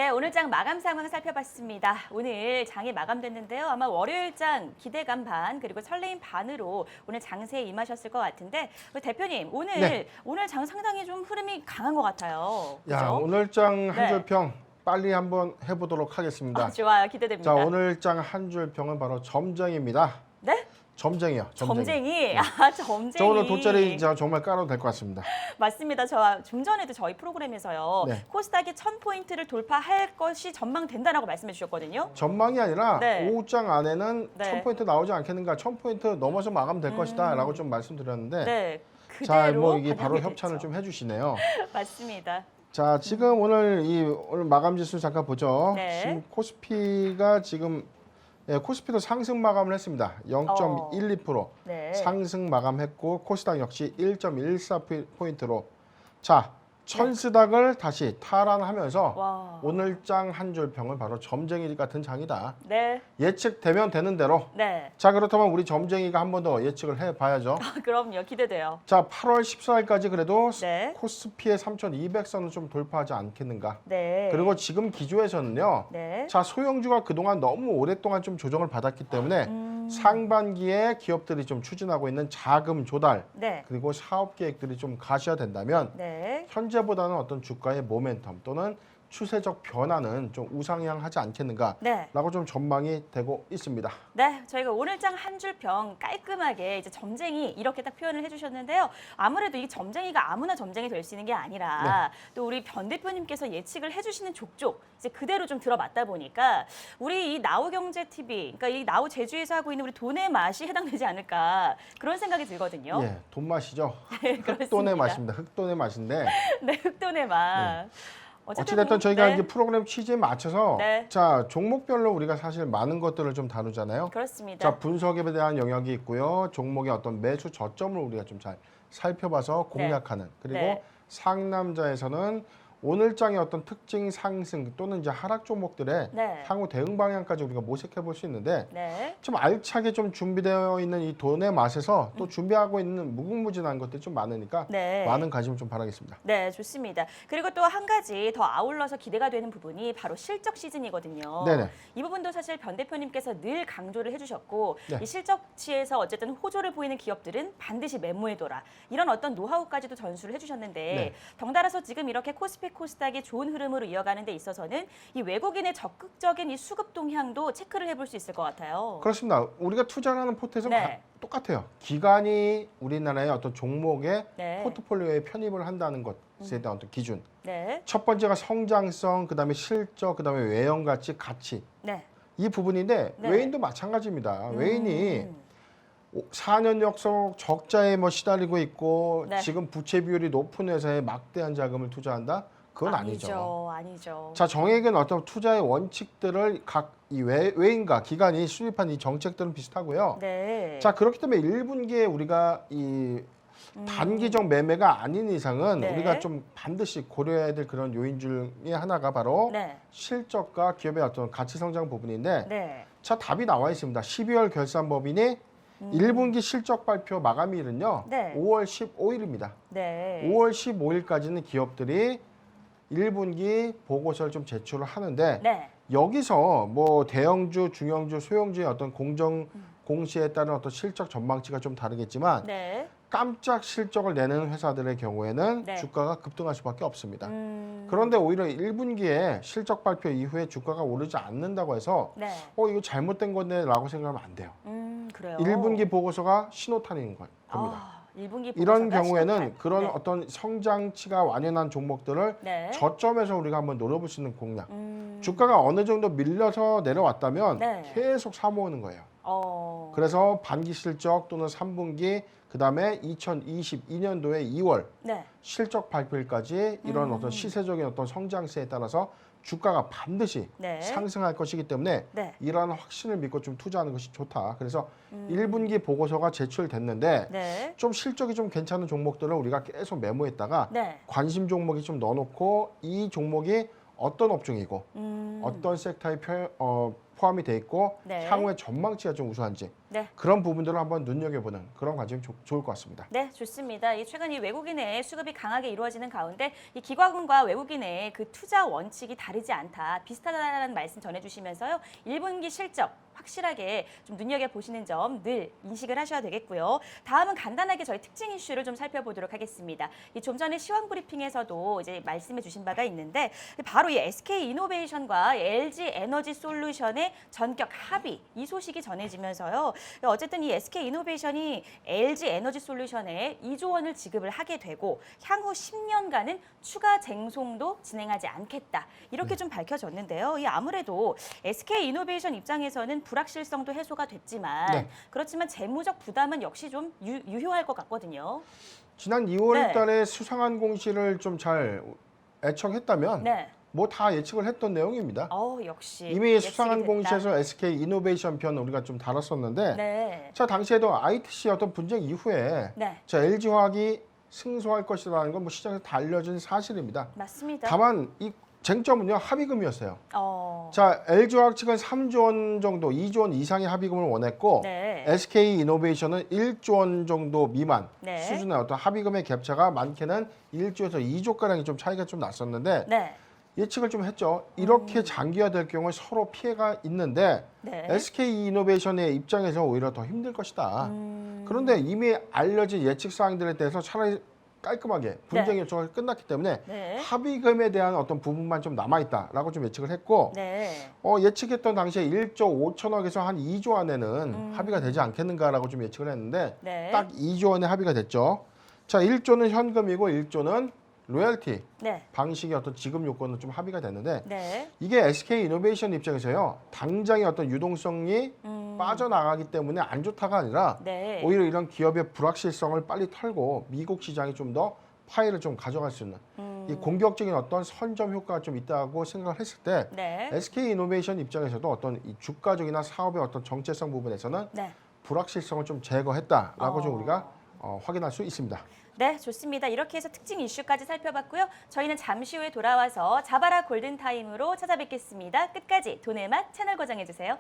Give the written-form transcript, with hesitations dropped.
네, 오늘장 마감 상황 살펴봤습니다. 오늘 장이 마감됐는데요. 아마 월요일장 기대감 반 그리고 설레임 반으로 오늘 장세에 임하셨을 것 같은데 대표님 오늘 장 상당히 좀 흐름이 강한 것 같아요. 그죠? 야, 오늘장 한 줄 평 빨리 한번 해보도록 하겠습니다. 좋아요, 기대됩니다. 자, 오늘장 한 줄 평은 바로 점쟁입니다. 네? 점쟁이요. 점쟁이. 점쟁이. 저 오늘 돗자리 정말 깔아도 될 것 같습니다. 맞습니다. 좀 전에도 저희 프로그램에서요. 코스닥이 1000포인트를 돌파할 것이 전망된다라고 말씀해 주셨거든요. 전망이 아니라 오후장 안에는 1000포인트 나오지 않겠는가, 1000포인트 넘어서 마감될 것이다 라고 좀 말씀드렸는데 자, 뭐 이게 바로 협찬을 좀 해주시네요. 맞습니다. 자, 지금 오늘 마감 지수 잠깐 보죠. 지금 코스피가 코스피도 상승 마감을 했습니다. 0.12% 상승 마감했고 코스닥 역시 1.14포인트로 자, 천스닥을 다시 탈환하면서 오늘장 한 줄 평은 바로 점쟁이 같은 장이다. 예측되면 되는 대로. 자, 그렇다면 우리 점쟁이가 한 번 더 예측을 해봐야죠. 그럼요, 기대돼요. 자, 8월 14일까지 그래도 코스피의 3,200선을 좀 돌파하지 않겠는가. 그리고 지금 기조에서는요. 자, 소형주가 그동안 너무 오랫동안 좀 조정을 받았기 때문에 상반기에 기업들이 좀 추진하고 있는 자금 조달 그리고 사업 계획들이 좀 가시화된다면 현재보다는 어떤 주가의 모멘텀 또는 추세적 변화는 좀 우상향하지 않겠는가라고 좀 전망이 되고 있습니다. 네, 저희가 오늘장 한 줄 평 깔끔하게 이제 점쟁이 이렇게 딱 표현을 해주셨는데요. 아무래도 이 점쟁이가 아무나 점쟁이 될 수 있는 게 아니라 또 우리 변 대표님께서 예측을 해주시는 족족 이제 그대로 좀 들어맞다 보니까 우리 이 나우경제TV, 그러니까 이 나우 제주에서 하고 있는 우리 돈의 맛이 해당되지 않을까 그런 생각이 들거든요. 예, 돈 맛이죠. 그렇습니다. 흑돈의 맛입니다. 흑돈의 맛인데. 네, 흑돈의 맛. 어찌됐든 저희가 이제 프로그램 취지에 맞춰서 자, 종목별로 우리가 사실 많은 것들을 좀 다루잖아요. 그렇습니다. 자, 분석에 대한 영역이 있고요. 종목의 어떤 매수 저점을 우리가 좀 잘 살펴봐서 공략하는. 그리고 상남자에서는 오늘장의 어떤 특징 상승 또는 이제 하락 종목들의 향후 대응 방향까지 우리가 모색해 볼 수 있는데 좀 알차게 좀 준비되어 있는 이 돈의 맛에서 또 준비하고 있는 무궁무진한 것들이 좀 많으니까 많은 관심 좀 바라겠습니다. 네, 좋습니다. 그리고 또 한 가지 더 아울러서 기대가 되는 부분이 바로 실적 시즌이거든요. 이 부분도 사실 변 대표님께서 늘 강조를 해주셨고 이 실적치에서 어쨌든 호조를 보이는 기업들은 반드시 매모해둬라. 이런 어떤 노하우까지도 전수를 해주셨는데 덩달아서 지금 이렇게 코스닥이 좋은 흐름으로 이어가는 데 있어서는 이 외국인의 적극적인 이 수급 동향도 체크를 해볼 수 있을 것 같아요. 그렇습니다. 우리가 투자하는 포트에서는 똑같아요. 기관이 우리나라의 어떤 종목의 포트폴리오에 편입을 한다는 것에 대한 어떤 기준. 첫 번째가 성장성, 그다음에 실적, 그다음에 외형 가치, 가치. 이 부분인데 외인도 마찬가지입니다. 외인이 4년 역속 적자에 시달리고 있고 지금 부채 비율이 높은 회사에 막대한 자금을 투자한다? 그건 아니죠. 자, 정액은 어떤 투자의 원칙들을 각 이 외인과 기관이 수립한 이 정책들은 비슷하고요. 자, 그렇기 때문에 1분기에 우리가 이 단기적 매매가 아닌 이상은 우리가 좀 반드시 고려해야 될 그런 요인 중에 하나가 바로 실적과 기업의 어떤 가치 성장 부분인데 자, 답이 나와 있습니다. 12월 결산법인이 1분기 실적 발표 마감일은요. 5월 15일입니다. 5월 15일까지는 기업들이 1분기 보고서를 좀 제출을 하는데 여기서 뭐 대형주, 중형주, 소형주의 어떤 공시에 따른 어떤 실적 전망치가 좀 다르겠지만 깜짝 실적을 내는 회사들의 경우에는 주가가 급등할 수밖에 없습니다. 그런데 오히려 1분기에 실적 발표 이후에 주가가 오르지 않는다고 해서 이거 잘못된 건데 라고 생각하면 안 돼요. 그래요? 1분기 보고서가 신호탄인 겁니다. 이런 경우에는 그런 어떤 성장치가 완연한 종목들을 저점에서 우리가 한번 노려볼 수 있는 공략. 주가가 어느 정도 밀려서 내려왔다면 계속 사모으는 거예요. 그래서 반기 실적 또는 3분기 그다음에 2022년도에 2월 실적 발표일까지 이런 어떤 시세적인 어떤 성장세에 따라서 주가가 반드시 상승할 것이기 때문에 이러한 확신을 믿고 좀 투자하는 것이 좋다. 그래서 1분기 보고서가 제출됐는데 좀 실적이 좀 괜찮은 종목들을 우리가 계속 메모했다가 관심 종목이 좀 넣어놓고 이 종목이 어떤 업종이고 어떤 섹터의 포함이 돼 있고 네. 향후의 전망치가 좀 우수한지 네. 그런 부분들을 한번 눈여겨보는 그런 관점이 좋을 것 같습니다. 네, 좋습니다. 최근 이 외국인의 수급이 강하게 이루어지는 가운데 이 기관과 외국인의 그 투자 원칙이 다르지 않다, 비슷하다는 말씀 전해주시면서요. 1분기 실적 확실하게 좀 눈여겨보시는 점 늘 인식을 하셔야 되겠고요. 다음은 간단하게 저희 특징 이슈를 좀 살펴보도록 하겠습니다. 좀 전에 시황 브리핑에서도 이제 말씀해 주신 바가 있는데 바로 이 SK 이노베이션과 LG 에너지 솔루션의 전격 합의 이 소식이 전해지면서요. 어쨌든 이 SK 이노베이션이 LG 에너지 솔루션에 2조 원을 지급을 하게 되고 향후 10년간은 추가 쟁송도 진행하지 않겠다. 이렇게 좀 밝혀졌는데요. 이 아무래도 SK 이노베이션 입장에서는 불확실성도 해소가 됐지만 네. 그렇지만 재무적 부담은 역시 좀 유효할 것 같거든요. 지난 2월 네. 달에 수상한 공시를 좀 잘 애청했다면 네. 뭐 다 예측을 했던 내용입니다. 역시 이미 수상한 됐다. 공시에서 SK 이노베이션 편 우리가 좀 다뤘었는데 네. 자 당시에도 ITC 어떤 분쟁 이후에 네. 자 LG화학이 승소할 것이라는 건 뭐 시장에서 다 알려진 사실입니다. 맞습니다. 다만 이 쟁점은요 합의금이었어요. 자 LG화학 측은 3조 원 정도, 2조 원 이상의 합의금을 원했고 네. SK 이노베이션은 1조 원 정도 미만 네. 수준의 어떤 합의금의 갭차가 많게는 1조에서 2조 가량이 좀 차이가 좀 났었는데 네. 예측을 좀 했죠. 이렇게 장기화될 경우에 서로 피해가 있는데 네. SK 이노베이션의 입장에서 오히려 더 힘들 것이다. 그런데 이미 알려진 예측 사항들에 대해서 차라리 깔끔하게 분쟁 요청이 끝났기 때문에 네. 합의금에 대한 어떤 부분만 좀 남아있다라고 좀 예측을 했고 네. 예측했던 당시에 1조 5천억에서 한 2조 안에는 합의가 되지 않겠는가라고 좀 예측을 했는데 네. 딱 2조 원에 합의가 됐죠. 자, 1조는 현금이고 1조는 로열티 네. 방식의 어떤 지급 요건은 좀 합의가 됐는데 네. 이게 SK 이노베이션 입장에서요. 당장의 어떤 유동성이 빠져나가기 때문에 안 좋다가 아니라 네. 오히려 이런 기업의 불확실성을 빨리 털고 미국 시장이 좀 더 파이를 좀 가져갈 수 있는 이 공격적인 어떤 선점 효과가 좀 있다고 생각을 했을 때 네. SK 이노베이션 입장에서도 어떤 이 주가적이나 사업의 어떤 정체성 부분에서는 네. 불확실성을 좀 제거했다라고 좀 우리가 확인할 수 있습니다. 네, 좋습니다. 이렇게 해서 특징 이슈까지 살펴봤고요. 저희는 잠시 후에 돌아와서 자바라 골든타임으로 찾아뵙겠습니다. 끝까지 돈의 맛 채널 고정해주세요.